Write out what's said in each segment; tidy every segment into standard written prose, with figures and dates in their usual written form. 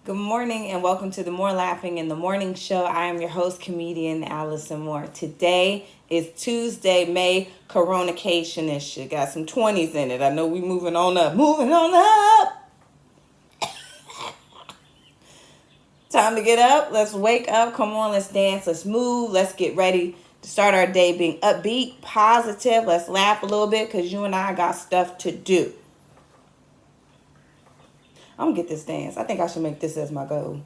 Good morning and welcome to the MooreLaughing in the Morning Show. I am your host, comedian Allison Moore. Today is Tuesday, May Coronation-ish. It got some 20s in it. I know we moving on up. Moving on up! Time to get up. Let's wake up. Come on, let's dance. Let's move. Let's get ready to start our day being upbeat, positive. Let's laugh a little bit because you and I got stuff to do. I'm gonna get this dance. I think I should make this as my goal.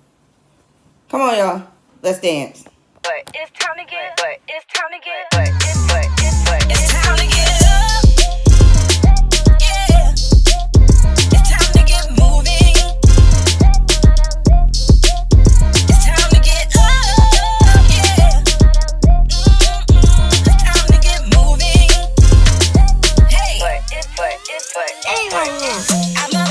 Come on, y'all. Let's dance. But it's time to get, but it's time to get, but it's time to get up. Yeah. It's time to get moving. It's time to get up. Yeah. It's time to get moving. Hey. But I'm up.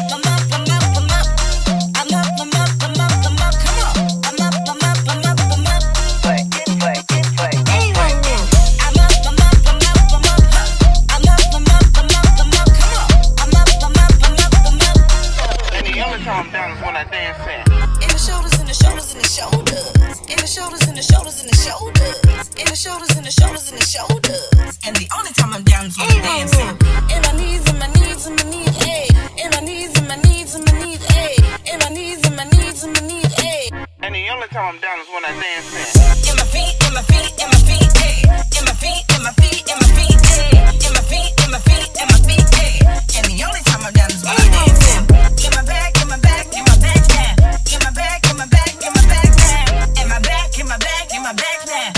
And the only time I'm down is when I'm dancing. And my knees, and my knees, and my knees, ayy. And my knees, and my knees, and my knees, ayy. And my knees, and my knees, and my knees, ayy. And the only time I'm down is when I dance. And my feet, and my feet, and my feet, ayy. And my feet, and my feet, and my feet, ayy. And my feet, and my feet, and my feet, ayy. And the only time I'm down is when I'm dancing. In my back, in my back, in my back now. In my back, in my back, in my back now. In my back, in my back, in my back now.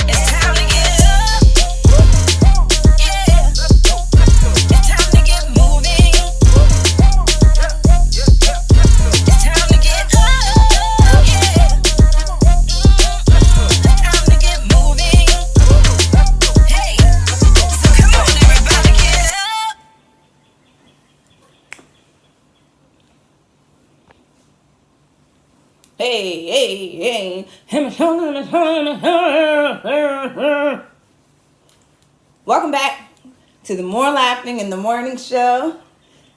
It's time to get up. Yeah. It's time to get moving. It's time to get up. Yeah. It's time to get moving. Hey. So come on, everybody, get up. Hey. Welcome back to the MooreLaughing in the Morning Show.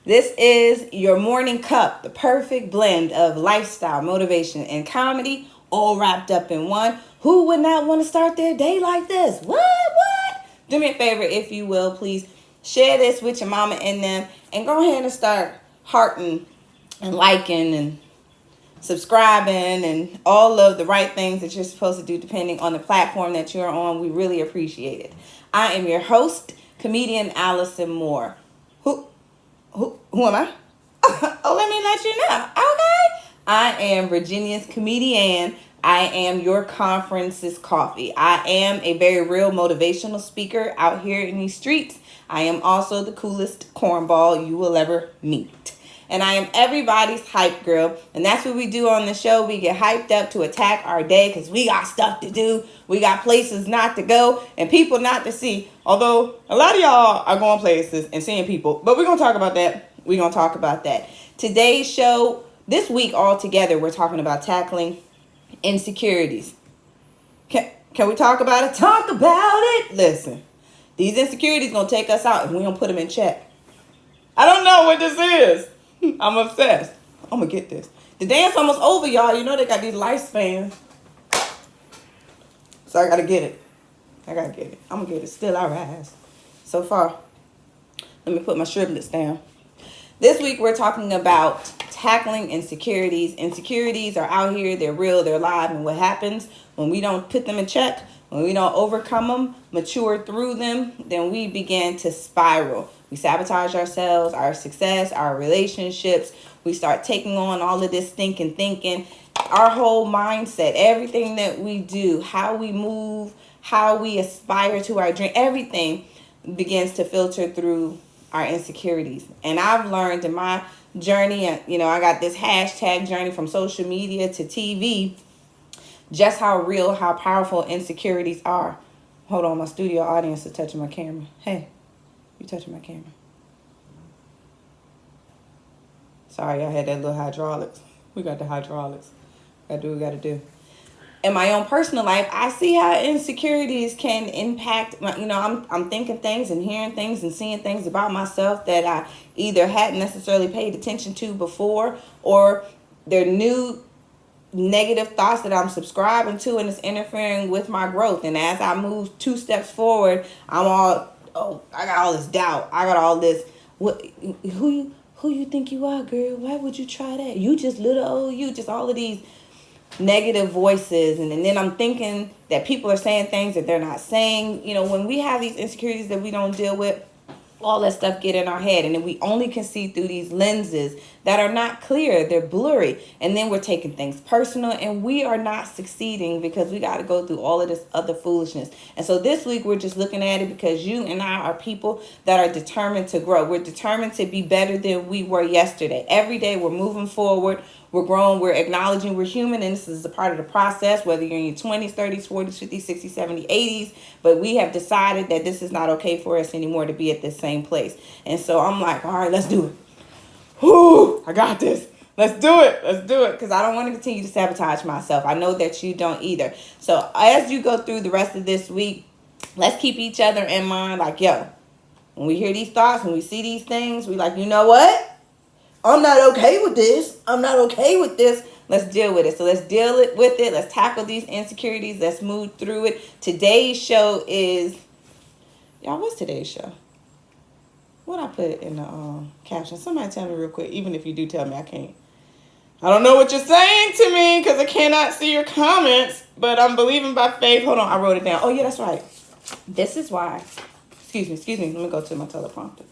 This is your morning cup, the perfect blend of lifestyle, motivation, and comedy, all wrapped up in one. Who would not want to start their day like this? What? Do me a favor, if you will, please share this with your mama and them, and go ahead and start hearting and liking and subscribing and all of the right things that you're supposed to do depending on the platform that you're on. We really appreciate it. I am your host, comedian Allison Moore. Who am I? Oh, let me let you know. Okay. I am Virginia's comedian. I am your conference's coffee. I am a very real motivational speaker out here in these streets. I am also the coolest cornball you will ever meet. And I am everybody's hype girl. And that's what we do on the show. We get hyped up to attack our day because we got stuff to do. We got places not to go and people not to see. Although a lot of y'all are going places and seeing people. But we're going to talk about that. Today's show, this week altogether, we're talking about tackling insecurities. Can we talk about it? Talk about it. Listen, these insecurities going to take us out if we don't put them in check. I don't know what this is. I'm obsessed. I'm going to get this. The dance almost over, y'all. You know they got these lifespans. So I got to get it. I'm going to get it. Still I rise. So far. Let me put my shriblets down. This week we're talking about tackling insecurities. Insecurities are out here. They're real. They're live. And what happens when we don't put them in check, when we don't overcome them, mature through them, then we begin to spiral. We sabotage ourselves, our success, our relationships. We start taking on all of this thinking, our whole mindset, everything that we do, how we move, how we aspire to our dream, everything begins to filter through our insecurities. And I've learned in my journey, I got this hashtag journey from social media to TV, just how real, how powerful insecurities are. Hold on, my studio audience is touching my camera. Hey, you touching my camera. Sorry, I had that little hydraulics. We got the hydraulics. Gotta do what we gotta do. In my own personal life, I see how insecurities can impact my, I'm thinking things and hearing things and seeing things about myself that I either hadn't necessarily paid attention to before, or they're new negative thoughts that I'm subscribing to, and it's interfering with my growth. And as I move 2 steps forward, I'm all, oh, I got all this doubt. I got all this, what, who you think you are, girl? Why would you try that? You just little old you, just all of these negative voices. And then I'm thinking that people are saying things that they're not saying. You know, when we have these insecurities that we don't deal with, all that stuff get in our head, and then we only can see through these lenses that are not clear, they're blurry, and then we're taking things personal, and we are not succeeding because we got to go through all of this other foolishness. And so this week we're just looking at it because you and I are people that are determined to grow. We're determined to be better than we were yesterday. Every day we're moving forward, we're growing, we're acknowledging we're human, and this is a part of the process, whether you're in your 20s, 30s, 40s, 50s, 60s, 70s, 80s. But we have decided that this is not okay for us anymore to be at this same place. And so I'm like, all right, let's do it. Whoo, I got this. Let's do it. Let's do it. Because I don't want to continue to sabotage myself. I know that you don't either. So as you go through the rest of this week, let's keep each other in mind. Like, yo, when we hear these thoughts, when we see these things, we like, you know what? I'm not okay with this. I'm not okay with this. Let's deal with it. So let's deal with it. Let's tackle these insecurities. Let's move through it. Today's show is, y'all, what's today's show? What I put in the caption? Somebody tell me real quick. Even if you do tell me, I can't. I don't know what you're saying to me because I cannot see your comments. But I'm believing by faith. Hold on, I wrote it down. Oh yeah, that's right. This is why. Excuse me. Let me go to my teleprompter.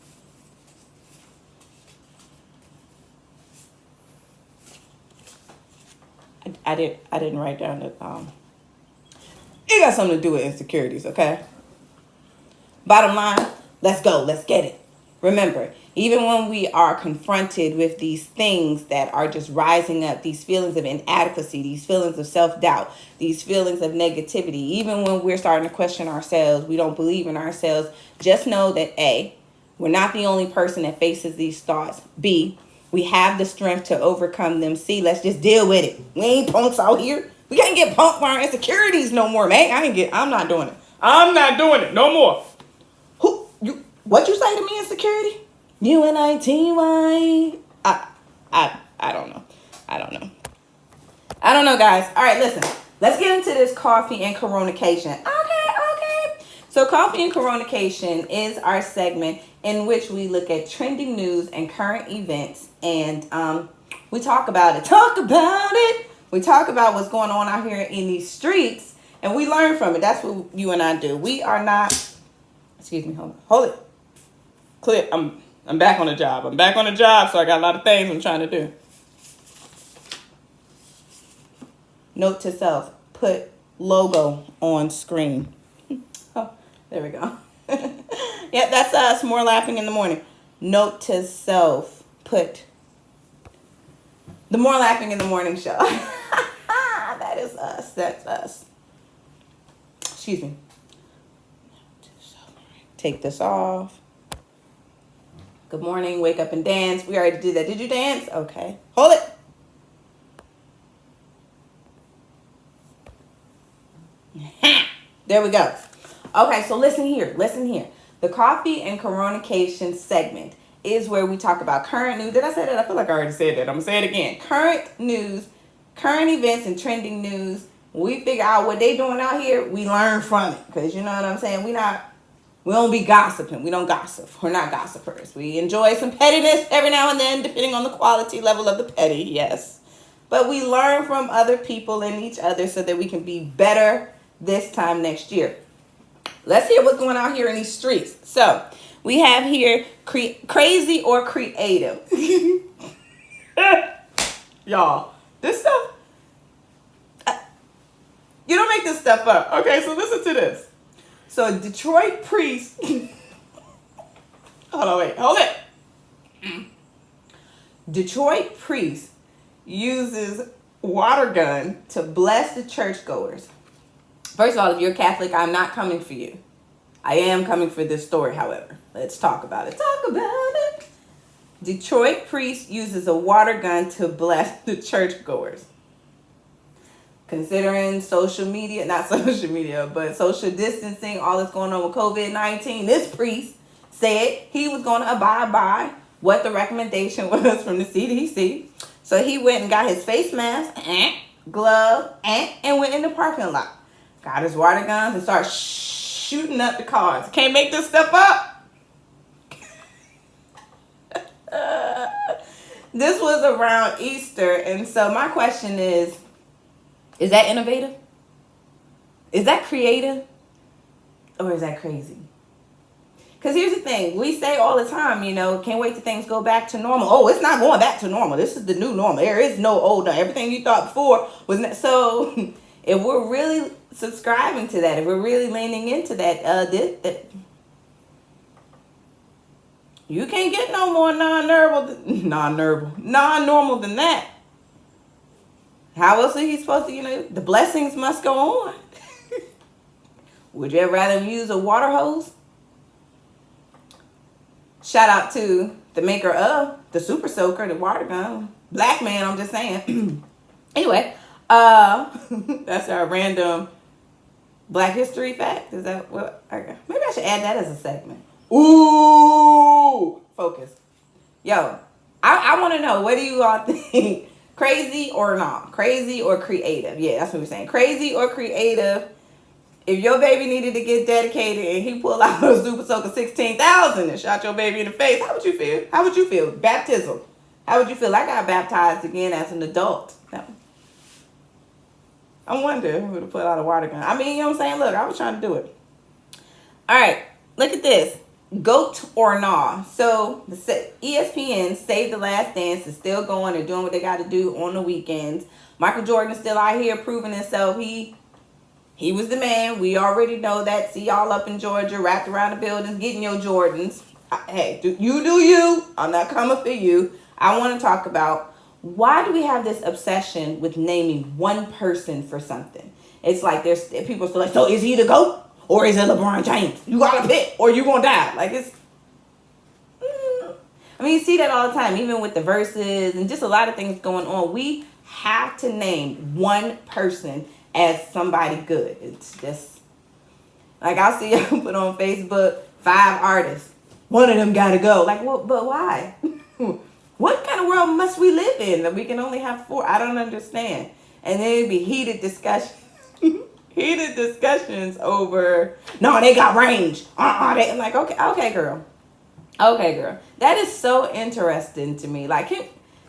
I didn't write down that. It got something to do with insecurities, okay? Bottom line, let's go. Let's get it. Remember, even when we are confronted with these things that are just rising up, these feelings of inadequacy, these feelings of self-doubt, these feelings of negativity, even when we're starting to question ourselves, we don't believe in ourselves, just know that A, we're not the only person that faces these thoughts. B, we have the strength to overcome them. C, let's just deal with it. We ain't punks out here. We can't get punked by our insecurities no more, man. I'm not doing it. I'm not doing it no more. What you say to me, insecurity? UNITY. I don't know. I don't know, guys. All right, listen. Let's get into this coffee and coronation. Okay. So coffee and coronation is our segment in which we look at trending news and current events, and we talk about it. We talk about what's going on out here in these streets, and we learn from it. That's what you and I do. We are not. Excuse me. Hold it. Clip. I'm back on the job. So I got a lot of things I'm trying to do. Note to self: put logo on screen. Oh, there we go. Yep, that's us. More laughing in the morning. Note to self: put the More Laughing in the Morning show. That is us. That's us. Excuse me. Take this off. Good morning. Wake up and dance. We already did that. Did you dance? Okay. Hold it. There we go. Okay, so listen here. The coffee and coronation segment is where we talk about current news. Did I say that? I feel like I already said that. I'm going to say it again. Current news, current events, and trending news. We figure out what they doing out here. We learn from it. Because you know what I'm saying? We don't be gossiping. We don't gossip. We're not gossipers. We enjoy some pettiness every now and then, depending on the quality level of the petty, yes. But we learn from other people and each other so that we can be better this time next year. Let's hear what's going on here in these streets. So, we have here crazy or creative. Y'all, this stuff, you don't make this stuff up. Okay, so listen to this. So a Detroit priest, hold it. Detroit priest uses water gun to bless the churchgoers. First of all, if you're Catholic, I'm not coming for you. I am coming for this story, however. Let's talk about it. Detroit priest uses a water gun to bless the churchgoers. Considering not social media, but social distancing, all that's going on with COVID-19, this priest said he was going to abide by what the recommendation was from the CDC. So he went and got his face mask, glove, and went in the parking lot. Got his water guns and started shooting up the cars. Can't make this stuff up. This was around Easter, and so my question is that innovative? Is that creative? Or is that crazy? Because here's the thing. We say all the time, can't wait till things go back to normal. Oh, it's not going back to normal. This is the new normal. There is no old. Everything you thought before was not. So if we're really subscribing to that, if we're really leaning into that, you can't get no more non-normal than that. How else are you supposed to, the blessings must go on. Would you rather use a water hose? Shout out to the maker of the Super Soaker, the water gun. Black man, I'm just saying. Anyway, that's our random Black History fact. Is that what? Okay. Maybe I should add that as a segment. Ooh, focus. Yo, I want to know, what do you all think? Crazy or not? Crazy or creative? Yeah, that's what we're saying. Crazy or creative? If your baby needed to get dedicated and he pulled out a Super Soaker 16,000 and shot your baby in the face, how would you feel? How would you feel? Baptism. How would you feel? I got baptized again as an adult. No. I wonder who would have put out a water gun. I mean, you know what I'm saying? Look, I was trying to do it. All right, look at this. Goat or nah. So the ESPN Save the Last Dance is still going. They're doing what they got to do on the weekends. Michael Jordan is still out here proving himself. He was the man. We already know that. See y'all up in Georgia, wrapped around the buildings, getting your Jordans. Hey, do you. I'm not coming for you. I want to talk about, why do we have this obsession with naming one person for something? It's like there's people still like, so is he the GOAT? Or is it LeBron James? You gotta pick, or you gonna die. Like, it's... I mean, you see that all the time, even with the verses and just a lot of things going on. We have to name one person as somebody good. It's just... Like, I'll see you put on Facebook, 5 artists. One of them gotta go. Like, well, but why? What kind of world must we live in that we can only have 4? I don't understand. And then it'd be heated discussion. Heated discussions over, no, they got range. They like, okay, girl. That is so interesting to me. Like, can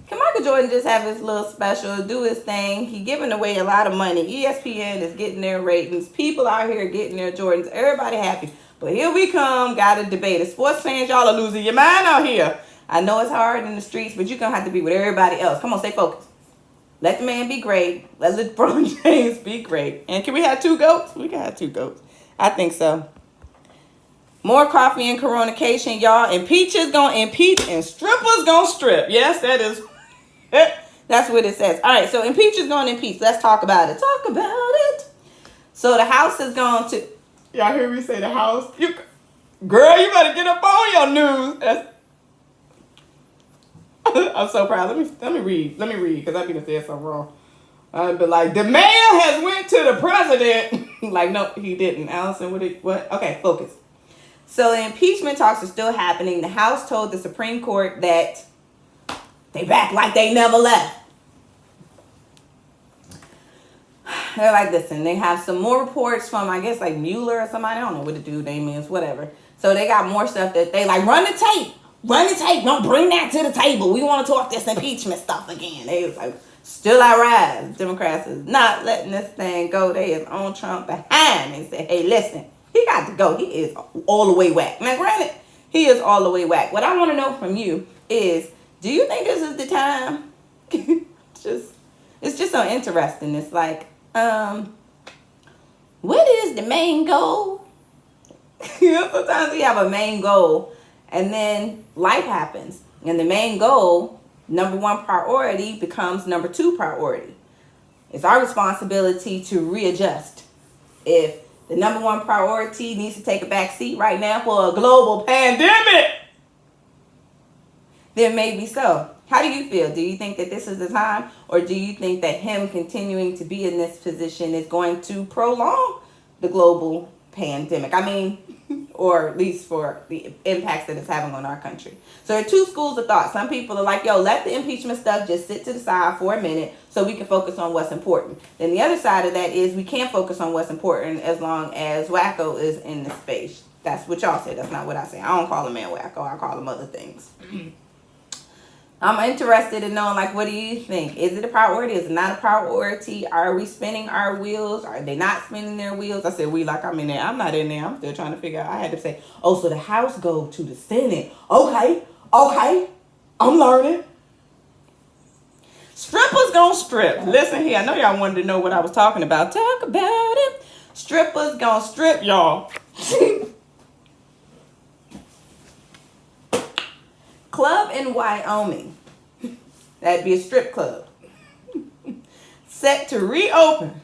Michael Jordan just have his little special, do his thing? He giving away a lot of money. ESPN is getting their ratings. People out here getting their Jordans. Everybody happy. But here we come, got a debate. As sports fans, y'all are losing your mind out here. I know it's hard in the streets, but you're going to have to be with everybody else. Come on, stay focused. Let the man be great. Let LeBron James be great. And can we have 2 GOATs? We can have 2 GOATs. I think so. More coffee and Coronication, y'all. Impeachers gonna impeach and strippers gonna strip. Yes, that is. That's what it says. All right, so impeachers gonna impeach. Let's talk about it. Talk about it. So the House is going to... Y'all hear me say the House? Girl, you better get up on your news. I'm so proud. Let me read because I didn't say something wrong. I'd be like, the mayor has went to the president. Like, no, he didn't. Allison, what? Okay, focus. So the impeachment talks are still happening. The House told the Supreme Court that they back like they never left. They're like, listen, they have some more reports from, I guess, like Mueller or somebody. I don't know what the dude name is, whatever. So they got more stuff that they like, run the tape. Don't bring that to the table. We want to talk this impeachment stuff again. They was like, still I rise. Democrats is not letting this thing go. They is on Trump behind. They say, hey, listen, he got to go. He is all the way whack. Now, granted, he is all the way whack. What I want to know from you is, do you think this is the time? It's just so interesting. It's like, what is the main goal? Sometimes we have a main goal. And then life happens. And the main goal, number 1 priority, becomes number 2 priority. It's our responsibility to readjust. If the number 1 priority needs to take a back seat right now for a global pandemic, then maybe so. How do you feel? Do you think that this is the time? Or do you think that him continuing to be in this position is going to prolong the global pandemic? I mean, or at least for the impacts that it's having on our country. So there are two schools of thought. Some people are like, yo, let the impeachment stuff just sit to the side for a minute so we can focus on what's important. Then the other side of that is we can't focus on what's important as long as wacko is in the space. That's what y'all say. That's not what I say. I don't call a man wacko. I call him other things. I'm interested in knowing, like, what do you think? Is it a priority? Is it not a priority? Are we spinning our wheels? Are they not spinning their wheels? I said we like I'm in there. I'm not in there. I'm still trying to figure out. I had to say, oh, so the House go to the Senate. Okay. I'm learning. Strippers gonna strip. Listen here. I know y'all wanted to know what I was talking about. Talk about it. Strippers gonna strip, y'all. Club in Wyoming. That'd be a strip club. Set to reopen.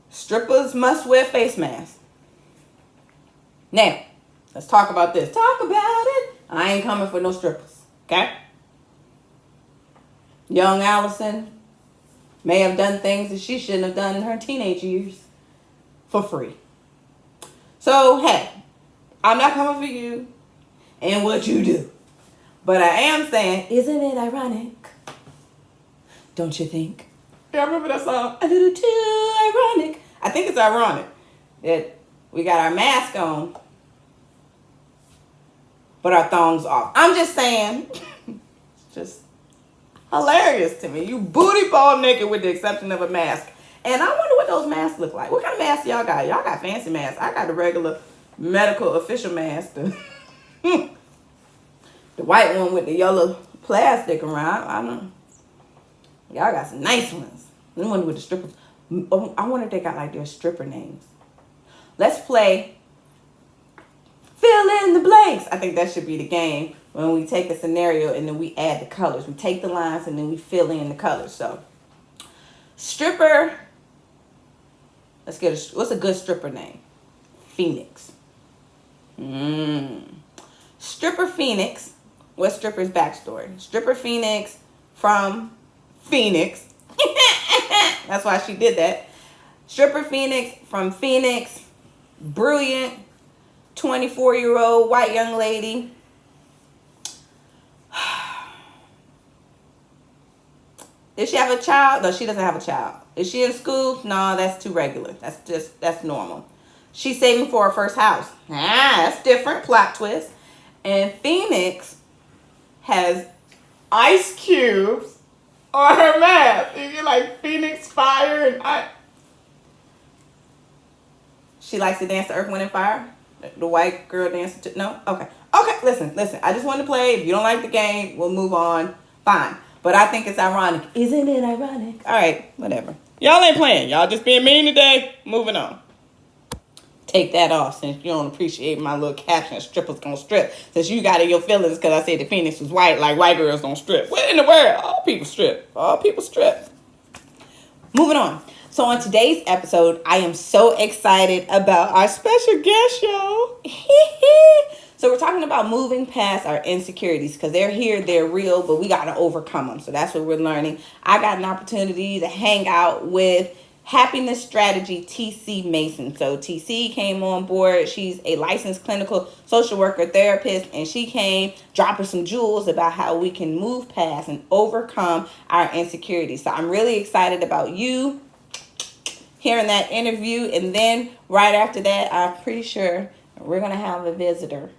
Strippers must wear face masks. Now, let's talk about this. Talk about it. I ain't coming for no strippers. Okay? Young Allison may have done things that she shouldn't have done in her teenage years for free. So, hey, I'm not coming for you and what you do. But I am saying, isn't it ironic? Don't you think? Yeah, I remember that song. A little too ironic. I think it's ironic that we got our mask on, but our thongs off. I'm just saying, just hilarious to me. You booty ball naked with the exception of a mask. And I wonder what those masks look like. What kind of masks y'all got? Y'all got fancy masks. I got the regular medical official mask. The white one with the yellow plastic around. I don't know. Y'all got some nice ones. The one with the strippers. I wonder if they got like their stripper names. Let's play fill in the blanks. I think that should be the game when we take a scenario and then we add the colors. We take the lines and then we fill in the colors. So, stripper. Let's get what's a good stripper name? Phoenix. Stripper Phoenix. What's stripper's backstory? Stripper Phoenix from Phoenix. That's why she did that. Stripper Phoenix from Phoenix. Brilliant 24-year-old white young lady. Does she have a child? No, she doesn't have a child. Is she in school? No, that's too regular. That's normal. She's saving for her first house. That's different. Plot twist. And Phoenix has ice cubes on her mask. You're like Phoenix Fire and I. She likes to dance to Earth, Wind, and Fire. The white girl dances to no. Okay. Listen. I just want to play. If you don't like the game, we'll move on. Fine. But I think it's ironic. Isn't it ironic? All right. Whatever. Y'all ain't playing. Y'all just being mean today. Moving on. Take that off since you don't appreciate my little caption, strippers gonna strip. Since you got in your feelings because I said the Phoenix was white, like white girls don't strip. What in the world? All people strip. All people strip. Moving on. So on today's episode, I am so excited about our special guest, y'all. So we're talking about moving past our insecurities because they're here, they're real, but we got to overcome them. So that's what we're learning. I got an opportunity to hang out with Happiness Strategist T.C. Mason. So TC came on board. She's a licensed clinical social worker therapist, and she came dropping some jewels about how we can move past and overcome our insecurities. So I'm really excited about you hearing that interview. And then right after that, I'm pretty sure we're going to have a visitor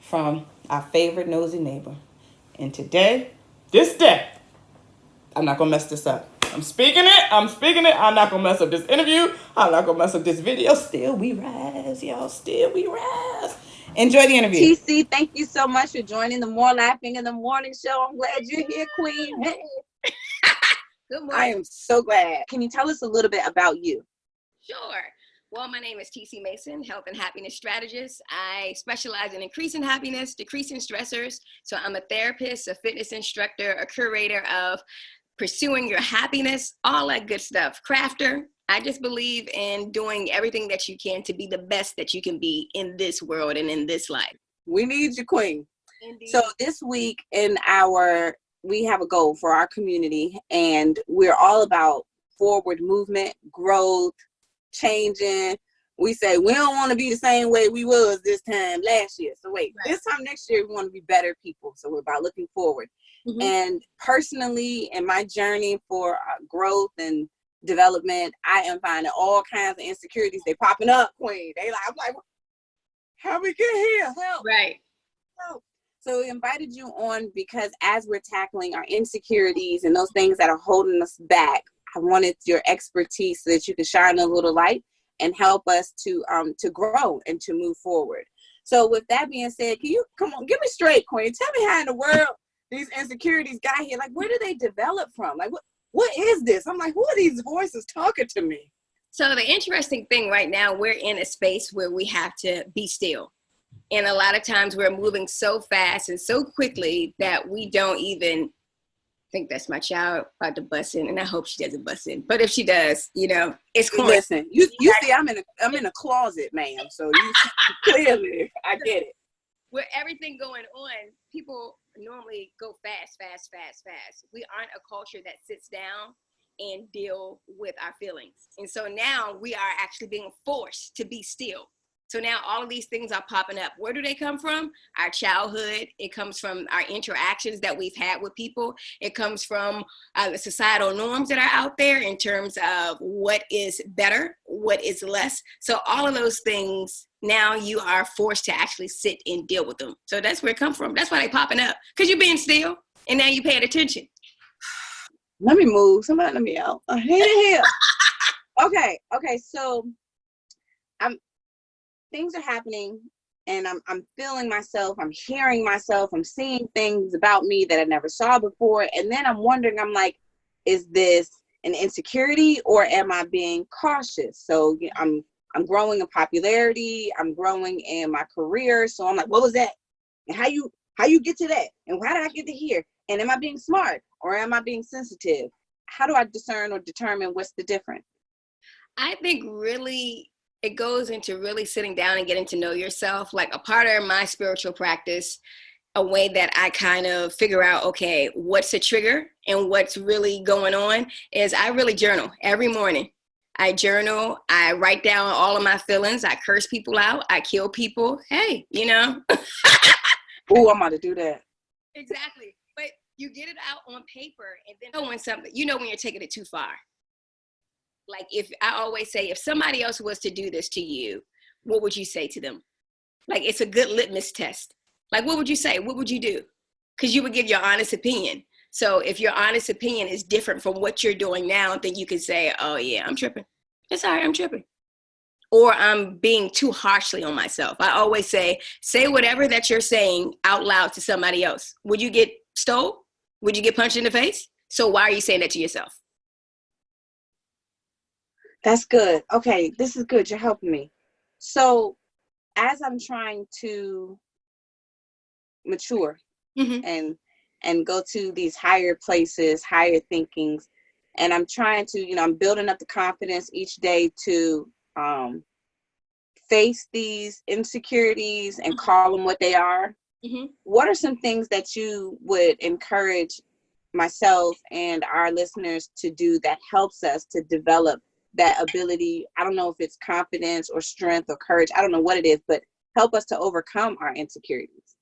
from Our Favorite Nosey Neighbor. And this day, I'm not going to mess this up. I'm speaking it. I'm not going to mess up this interview. I'm not going to mess up this video. Still we rise, y'all. Still we rise. Enjoy the interview. TC, thank you so much for joining the More Laughing in the Morning show. I'm glad you're here, Queen. Hey. Good morning. I am so glad. Can you tell us a little bit about you? Sure. Well, my name is T.C. Mason, Health and Happiness Strategist. I specialize in increasing happiness, decreasing stressors. So I'm a therapist, a fitness instructor, a curator of pursuing your happiness, all that good stuff. Crafter. I just believe in doing everything that you can to be the best that you can be in this world and in this life. We need you, Queen. Indeed. So this week we have a goal for our community, and we're all about forward movement, growth, changing, we say we don't want to be the same way we was this time last year. So wait, Right. this time next year we want to be better people. So we're about looking forward. Mhm. And personally, in my journey for growth and development, I am finding all kinds of insecurities. They popping up, Queen. I'm like, how we get here? Help! Right. Help! So we invited you on because as we're tackling our insecurities and those things that are holding us back, I wanted your expertise so that you can shine a little light and help us to grow and to move forward. So with that being said, can you come on, give me straight, Queen? Tell me how in the world these insecurities got here. Like, where do they develop from? Like, what is this? I'm like, who are these voices talking to me? So the interesting thing right now, we're in a space where we have to be still. And a lot of times we're moving so fast and so quickly that we don't even think that's my child about to bust in. And I hope she doesn't bust in. But if she does, you know, it's cool. Listen, you see, I'm in a closet, ma'am. So you clearly, I get it. With everything going on, people normally go fast. We aren't a culture that sits down and deal with our feelings. And so now we are actually being forced to be still. So now all of these things are popping up. Where do they come from? Our childhood. It comes from our interactions that we've had with people. It comes from the societal norms that are out there in terms of what is better, what is less. So all of those things, now you are forced to actually sit and deal with them. So that's where it comes from. That's why they're popping up. Because you're being still and now you're paying attention. Let me move. Somebody let me out. I hate it here. Okay. So things are happening and I'm feeling myself. I'm hearing myself. I'm seeing things about me that I never saw before. And then I'm wondering, I'm like, is this an insecurity or am I being cautious? So I'm growing in popularity. I'm growing in my career. So I'm like, what was that? And how you get to that? And how did I get to here? And am I being smart or am I being sensitive? How do I discern or determine what's the difference? I think really it goes into really sitting down and getting to know yourself. Like a part of my spiritual practice, a way that I kind of figure out, okay, what's the trigger and what's really going on is I really journal every morning. I journal, I write down all of my feelings. I curse people out. I kill people. Hey, you know. Oh, I'm about to do that. Exactly. But you get it out on paper and then when something, you know, when you're taking it too far. Like if I always say, if somebody else was to do this to you, what would you say to them? Like it's a good litmus test. Like what would you say? What would you do? Because you would give your honest opinion. So if your honest opinion is different from what you're doing now, then you could say, oh yeah, I'm tripping. It's all right, I'm tripping. Or I'm being too harshly on myself. I always say whatever that you're saying out loud to somebody else. Would you get stole? Would you get punched in the face? So why are you saying that to yourself? That's good. Okay, this is good. You're helping me. So as I'm trying to mature and go to these higher places, higher thinkings, and I'm trying to, I'm building up the confidence each day to face these insecurities and call them what they are. What are some things that you would encourage myself and our listeners to do that helps us to develop that ability? I don't know if it's confidence or strength or courage. I don't know what it is, but help us to overcome our insecurities.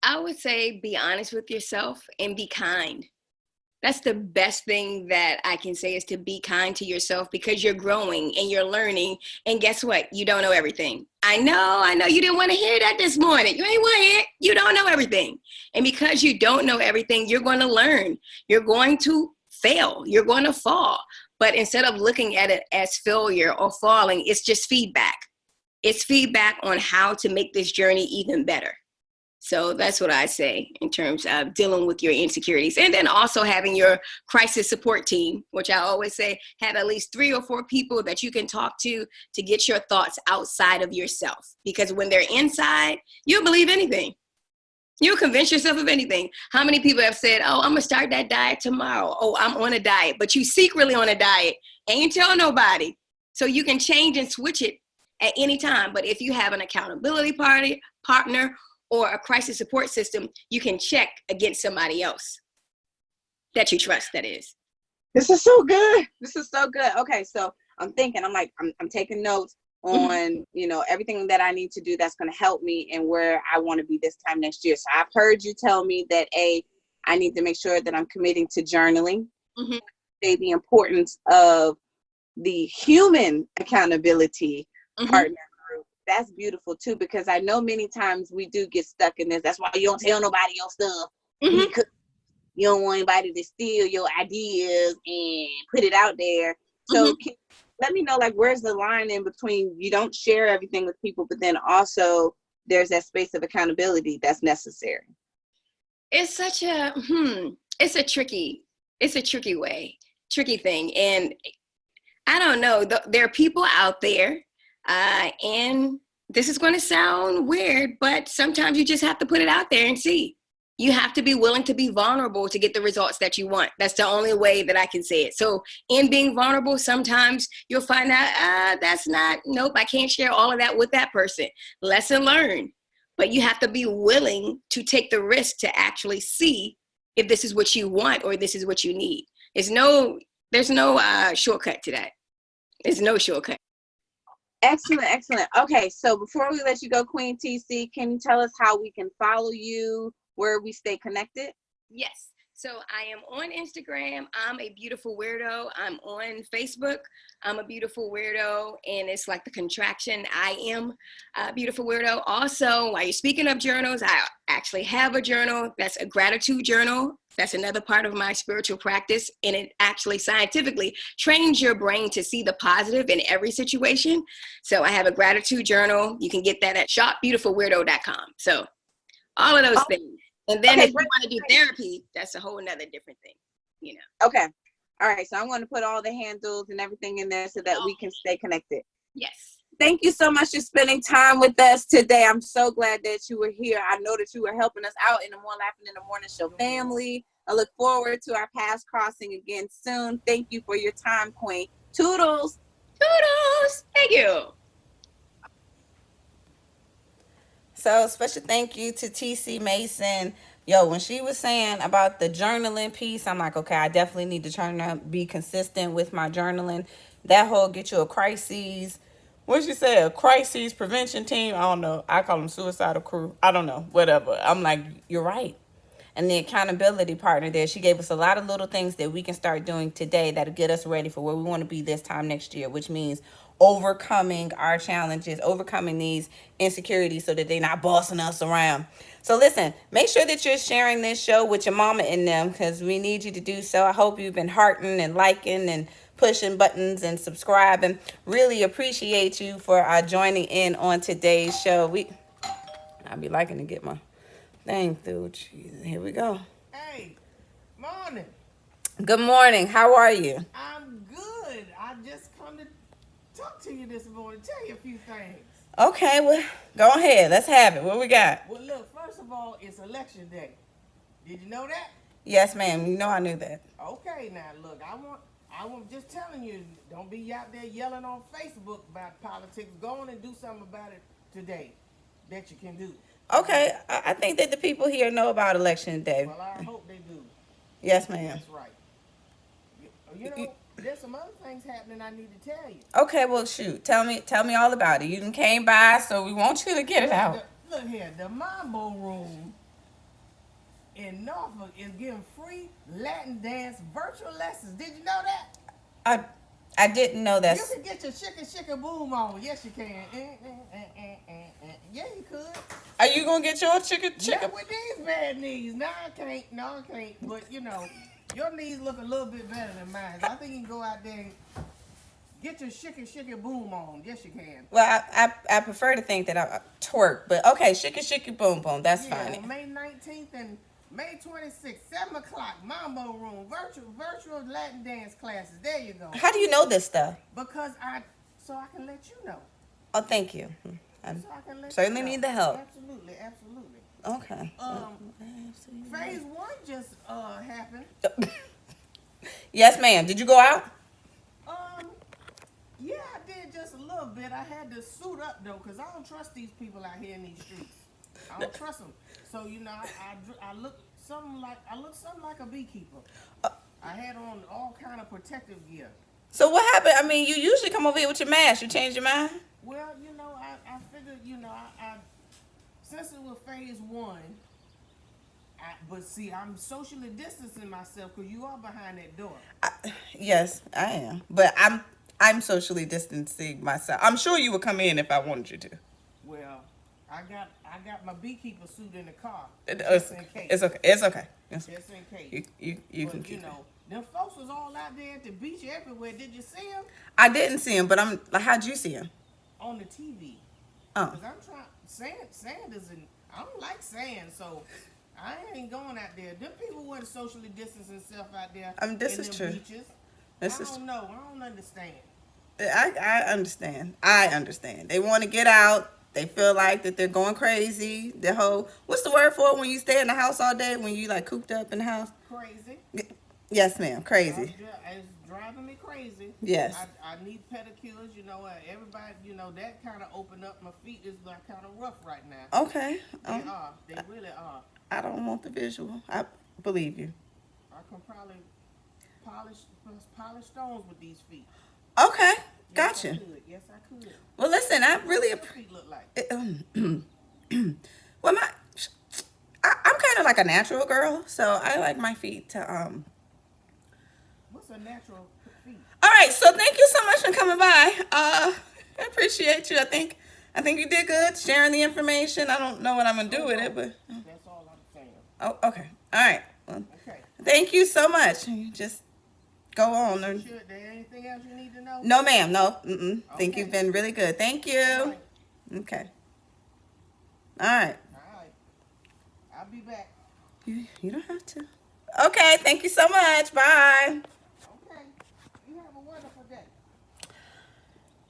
I would say be honest with yourself and be kind. That's the best thing that I can say is to be kind to yourself because you're growing and you're learning. And guess what? You don't know everything. I know you didn't want to hear that this morning. You ain't want to hear it. You don't know everything. And because you don't know everything, you're going to learn. You're going to fail. You're going to fall. But instead of looking at it as failure or falling, it's just feedback. It's feedback on how to make this journey even better. So that's what I say in terms of dealing with your insecurities. And then also having your crisis support team, which I always say, have at least 3 or 4 people that you can talk to get your thoughts outside of yourself. Because when they're inside, you'll believe anything. You'll convince yourself of anything. How many people have said, oh, I'm going to start that diet tomorrow. Oh, I'm on a diet. But you secretly on a diet. Ain't tell nobody. So you can change and switch it at any time. But if you have an accountability partner, or a crisis support system, you can check against somebody else that you trust, that is. This is so good. Okay, so I'm thinking, I'm taking notes. on, everything that I need to do that's going to help me and where I want to be this time next year. So I've heard you tell me that I need to make sure that I'm committing to journaling. Mm-hmm. The importance of the human accountability partner group. That's beautiful too, because I know many times we do get stuck in this. That's why you don't tell nobody your stuff, because you don't want anybody to steal your ideas and put it out there. So let me know, like, where's the line in between you don't share everything with people, but then also there's that space of accountability that's necessary? It's such a it's a tricky thing, and I don't know. There are people out there, and this is going to sound weird, but sometimes you just have to put it out there and see. You have to be willing to be vulnerable to get the results that you want. That's the only way that I can say it. So in being vulnerable, sometimes you'll find out, nope, I can't share all of that with that person. Lesson learned. But you have to be willing to take the risk to actually see if this is what you want or this is what you need. There's no shortcut to that. There's no shortcut. Excellent. Okay, so before we let you go, Queen TC, can you tell us how we can follow you, where we stay connected? Yes. So I am on Instagram. I'm a beautiful weirdo. I'm on Facebook. I'm a beautiful weirdo. And it's like the contraction. I am a beautiful weirdo. Also, while you're speaking of journals, I actually have a journal. That's a gratitude journal. That's another part of my spiritual practice. And it actually scientifically trains your brain to see the positive in every situation. So I have a gratitude journal. You can get that at shopbeautifulweirdo.com. So all of those things. And then if you want to do therapy, that's a whole nother different thing, Okay. All right. So I'm going to put all the handles and everything in there so that we can stay connected. Yes. Thank you so much for spending time with us today. I'm so glad that you were here. I know that you were helping us out in the More Laughing in the Morning Show family. I look forward to our paths crossing again soon. Thank you for your time, Queen. Toodles. Toodles. Thank you. So special thank you to TC Mason. Yo, when she was saying about the journaling piece, I'm like, okay, I definitely need to try to be consistent with my journaling. That whole get you a crises. What she say? A crises prevention team? I don't know. I call them suicidal crew. I don't know. Whatever. I'm like, you're right. And the accountability partner there, she gave us a lot of little things that we can start doing today that'll get us ready for where we want to be this time next year, which means overcoming our challenges, overcoming these insecurities so that they're not bossing us around. So listen, make sure that you're sharing this show with your mama and them, because we need you to do so. I hope you've been hearting and liking and pushing buttons and subscribing. Really appreciate you for joining in on today's show. I'll be liking to get my thing through. Jeez, here we go. Hey, morning. Good morning. How are you? I'm good. I just come to talk to you this morning, tell you a few things. Okay, well, go ahead. Let's have it. What we got? Well, look, first of all, it's election day. Did you know that? Yes, ma'am. You know I knew that. Okay, now look, I want just telling you, don't be out there yelling on Facebook about politics. Go on and do something about it today that you can do. Okay, I think that the people here know about election day. Well, I hope they do. Yes, ma'am. That's right. You know, there's some other things happening I need to tell you. Okay, well, shoot. Tell me all about it. You done came by, so we want you to get it out. Look here, the Mambo Room in Norfolk is giving free Latin dance virtual lessons. Did you know that? I didn't know that. You can get your shika boom on. Yes, you can. Yeah, you could. Are you gonna get your chicken? Not with these bad knees. No, I can't. But you know, your knees look a little bit better than mine. So I think you can go out there and get your shika boom on. Yes, you can. Well, I prefer to think that I twerk, but okay, shika boom boom. That's fine. On May 19th and May 26th, 7 o'clock, Mambo Room, virtual Latin dance classes. There you go. How do you know this stuff? Because so I can let you know. Oh, thank you. I certainly need the help. Absolutely. Okay. Phase 1 just happened. Yes, ma'am. Did you go out? Yeah, I did just a little bit. I had to suit up though, because I don't trust these people out here in these streets. I don't trust them. So you know, I look something like a beekeeper. I had on all kind of protective gear. So what happened? I mean, you usually come over here with your mask. You changed your mind? Well, I figured, I since it was phase one, but see, I'm socially distancing myself because you are behind that door. Yes, I am. But I'm socially distancing myself. I'm sure you would come in if I wanted you to. Well, I got my beekeeper suit in the car It's just in case. It's okay. It's okay. Just in case. You But can keep it. them folks was all out there at the beach everywhere. Did you see them? I didn't see him, but I'm like, how'd you see him? On the TV. Oh. Because I'm trying, sand is I don't like sand, so I ain't going out there. Them people wasn't socially distancing themselves out there This in is them true. beaches. This I is don't know. I don't understand. I understand. I understand. They want to get out. They feel like that they're going crazy. The whole, what's the word for it when you stay in the house all day, when you like cooped up in the house? Crazy. Yes, ma'am. Crazy. It's driving me crazy. Yes. I need pedicures. Everybody. That kind of opened up. My feet is like kind of rough right now. Okay. They are. They really are. I don't want the visual. I believe you. I can probably polish stones with these feet. Okay. Yes, Gotcha. Yes, I could. Well, listen, I really What your feet look like? well, I'm kind of like a natural girl, so I like my feet to What's a natural feet? All right, so thank you so much for coming by. I appreciate you. I think you did good sharing the information. I don't know what I'm gonna do with it, but That's all I'm saying. oh, okay, all right. Well, Okay. thank you so much. You just go on. Sure. There anything else you need to know? No, ma'am. No. Think Okay. you've been really good. Thank you. All right. Okay. All right. All right. I'll be back. You don't have to. Okay. Thank you so much. Bye. Okay. You have a wonderful day.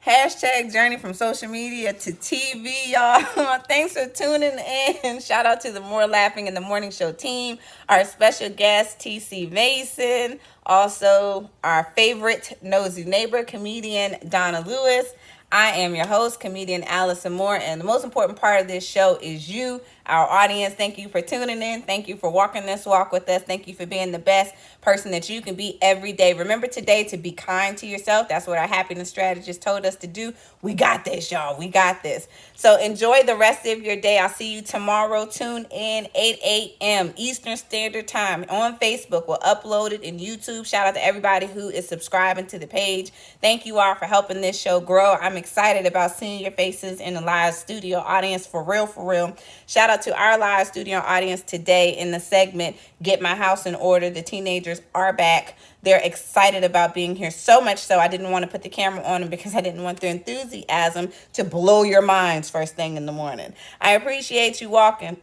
Hashtag journey from social media to TV, y'all. Thanks for tuning in. Shout out to the More Laughing in the Morning Show team. Our special guest, T.C. Mason. Also, our favorite nosy neighbor, comedian Donna Lewis. I am your host, comedian Allison Moore. And the most important part of this show is you, our audience. Thank you for tuning in. Thank you for walking this walk with us. Thank you for being the best person that you can be every day. Remember today to be kind to yourself. That's what our happiness strategist told us to do. We got this, y'all. We got this. So enjoy the rest of your day. I'll see you tomorrow. Tune in 8 a.m. Eastern Standard Time on Facebook. We'll upload it in YouTube. Shout out to everybody who is subscribing to the page. Thank you all for helping this show grow. I'm excited about seeing your faces in the live studio audience. For real, for real. Shout out to our live studio audience today in the segment Get My House in Order. The teenagers are back. They're excited about being here, so much so I didn't want to put the camera on them because I didn't want their enthusiasm to blow your minds first thing in the morning. I appreciate you walking.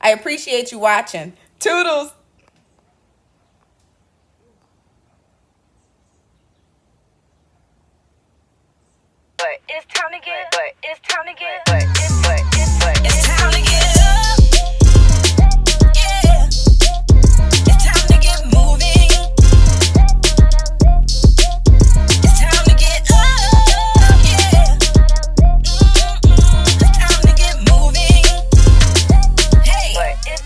I appreciate you watching. Toodles. It's time to get, it's time to get, it's time to get up. Yeah. It's time to get moving. It's time to get up. Yeah. It's time to get moving. Hey. It's